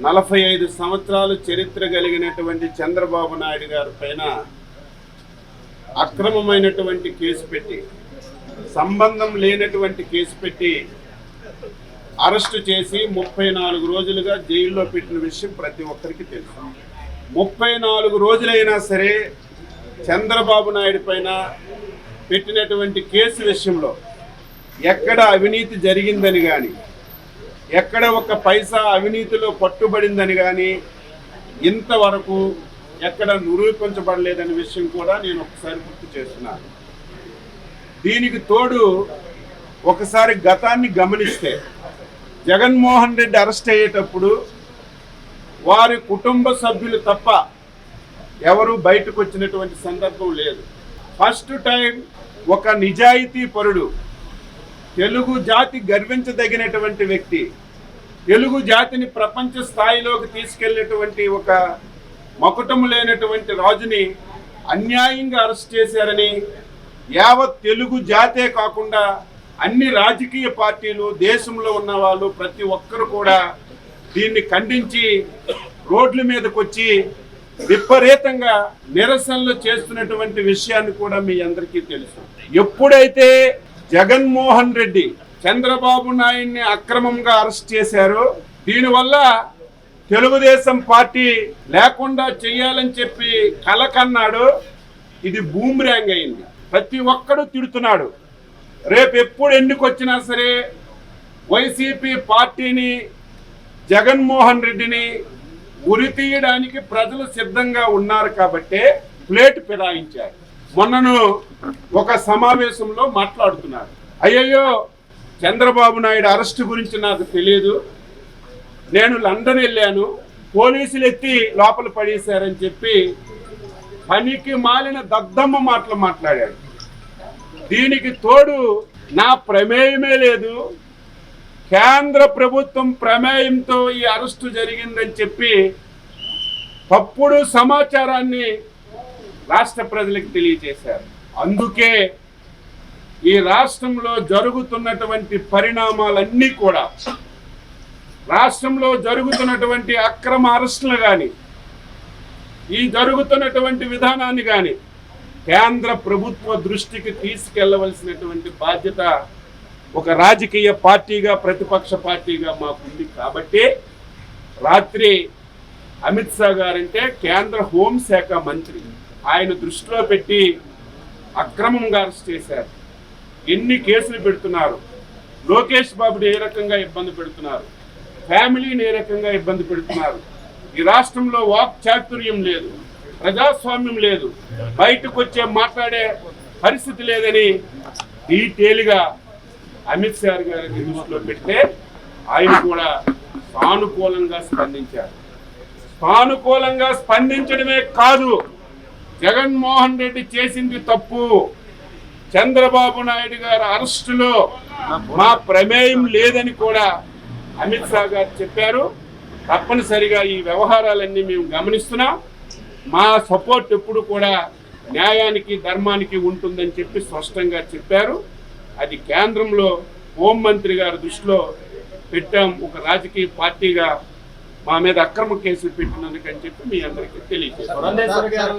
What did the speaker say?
45 సంవత్సరాలు చరిత్ర కలిగినటువంటి చంద్రబాబు నాయుడు గారి పైన అక్రమమైనటువంటి కేసు పెట్టి, సంబంధం లేనటువంటి కేసు పెట్టి అరెస్టు చేసి 34 రోజులుగా జైల్లో పెట్టిన విషయం ప్రతి ఒక్కరికి తెలుసు. 34 రోజులైనా సరే చంద్రబాబు నాయుడు పైన పెట్టినటువంటి కేసు విషయంలో ఎక్కడ అవినీతి జరిగిందని కానీ, ఎక్కడ ఒక పైసా అవినీతిలో పట్టుబడిందని కానీ ఇంతవరకు ఎక్కడ నిరూపించబడలేదనే విషయం కూడా నేను ఒకసారి గుర్తు చేస్తున్నాను. దీనికి తోడు ఒకసారి గతాన్ని గమనిస్తే, జగన్మోహన్ రెడ్డి అరెస్ట్ అయ్యేటప్పుడు వారి కుటుంబ సభ్యులు తప్ప ఎవరు బయటకు వచ్చినటువంటి సందర్భం లేదు. ఫస్ట్ టైం ఒక నిజాయితీ పరుడు, తెలుగు జాతి గర్వించదగినటువంటి వ్యక్తి, తెలుగు జాతిని ప్రపంచ స్థాయిలోకి తీసుకెళ్లేటువంటి ఒక మకుటం లేనటువంటి రాజుని అన్యాయంగా అరెస్ట్ చేశారని యావత్ తెలుగు జాతే కాకుండా అన్ని రాజకీయ పార్టీలు, దేశంలో ఉన్న వాళ్ళు ప్రతి ఒక్కరు కూడా దీన్ని ఖండించి రోడ్ల మీదకి వచ్చి విపరీతంగా నిరసనలు చేస్తున్నటువంటి విషయాన్ని కూడా మీ అందరికీ తెలుసు. ఎప్పుడైతే జగన్మోహన్ రెడ్డి చంద్రబాబు నాయుడిని అక్రమంగా అరెస్ట్ చేశారో, దీనివల్ల తెలుగుదేశం పార్టీ లేకుండా చేయాలని చెప్పి కల కన్నాడు. ఇది బూమ్రాంగ్ అయింది. ప్రతి ఒక్కడు తిడుతున్నాడు. రేపు ఎప్పుడు ఎన్నికొచ్చినా సరే వైసీపీ పార్టీని, జగన్మోహన్ రెడ్డిని ఉరి తీయడానికి ప్రజలు సిద్ధంగా ఉన్నారు కాబట్టే ప్లేట్ ఫిరాయించారు. మొన్నను ఒక సమావేశంలో మాట్లాడుతున్నారు, అయ్యయ్యో చంద్రబాబు నాయుడు అరెస్టు గురించి నాకు తెలియదు, నేను లండన్ వెళ్ళాను, పోలీసులు ఎత్తి లోపల పడేశారని చెప్పి పనికి మాలిన దద్దమ్మ మాటలు మాట్లాడాడు. దీనికి తోడు నా ప్రమేయమే లేదు, కేంద్ర ప్రభుత్వం ప్రమేయంతో ఈ అరెస్టు జరిగిందని చెప్పి తప్పుడు సమాచారాన్ని రాష్ట్ర ప్రజలకు తెలియజేశారు. అందుకే ఈ రాష్ట్రంలో జరుగుతున్నటువంటి పరిణామాలన్నీ కూడా, రాష్ట్రంలో జరుగుతున్నటువంటి అక్రమ అరెస్టులు కానీ, ఈ జరుగుతున్నటువంటి విధానాన్ని కానీ కేంద్ర ప్రభుత్వ దృష్టికి తీసుకెళ్లవలసినటువంటి బాధ్యత ఒక రాజకీయ పార్టీగా, ప్రతిపక్ష పార్టీగా మాకుంది. కాబట్టి రాత్రి అమిత్ షా గారంటే కేంద్ర హోంశాఖ మంత్రి, ఆయన దృష్టిలో పెట్టి అక్రమంగా అరెస్ట్ చేశారు. ఎన్ని కేసులు పెడుతున్నారు, లోకేష్ బాబుని ఏ రకంగా ఇబ్బంది పెడుతున్నారు, ఫ్యామిలీని ఏ రకంగా ఇబ్బంది పెడుతున్నారు. ఈ రాష్ట్రంలో వాక్ చాతుర్యం లేదు, ప్రజాస్వామ్యం లేదు, బయటకు వచ్చే మాట్లాడే పరిస్థితి లేదని డీటెయిల్గా అమిత్ షా గారిని దృష్టిలో పెడితే ఆయన కూడా సానుకూలంగా స్పందించారు. సానుకూలంగా స్పందించడమే కాదు, జగన్మోహన్ రెడ్డి చేసింది తప్పు, చంద్రబాబు నాయుడు గారి అరెస్టులో మా ప్రమేయం లేదని కూడా అమిత్ షా గారు చెప్పారు. తప్పనిసరిగా ఈ వ్యవహారాలన్నీ మేము గమనిస్తున్నాం. మా సపోర్ట్ ఎప్పుడు కూడా న్యాయానికి, ధర్మానికి ఉంటుందని చెప్పి స్పష్టంగా చెప్పారు. అది కేంద్రంలో హోంమంత్రి గారి దృష్టిలో పెట్టాం. ఒక రాజకీయ పార్టీగా మా మీద అక్రమ కేసులు పెట్టినందుకని చెప్పి మీ అందరికీ తెలియజేస్తాం.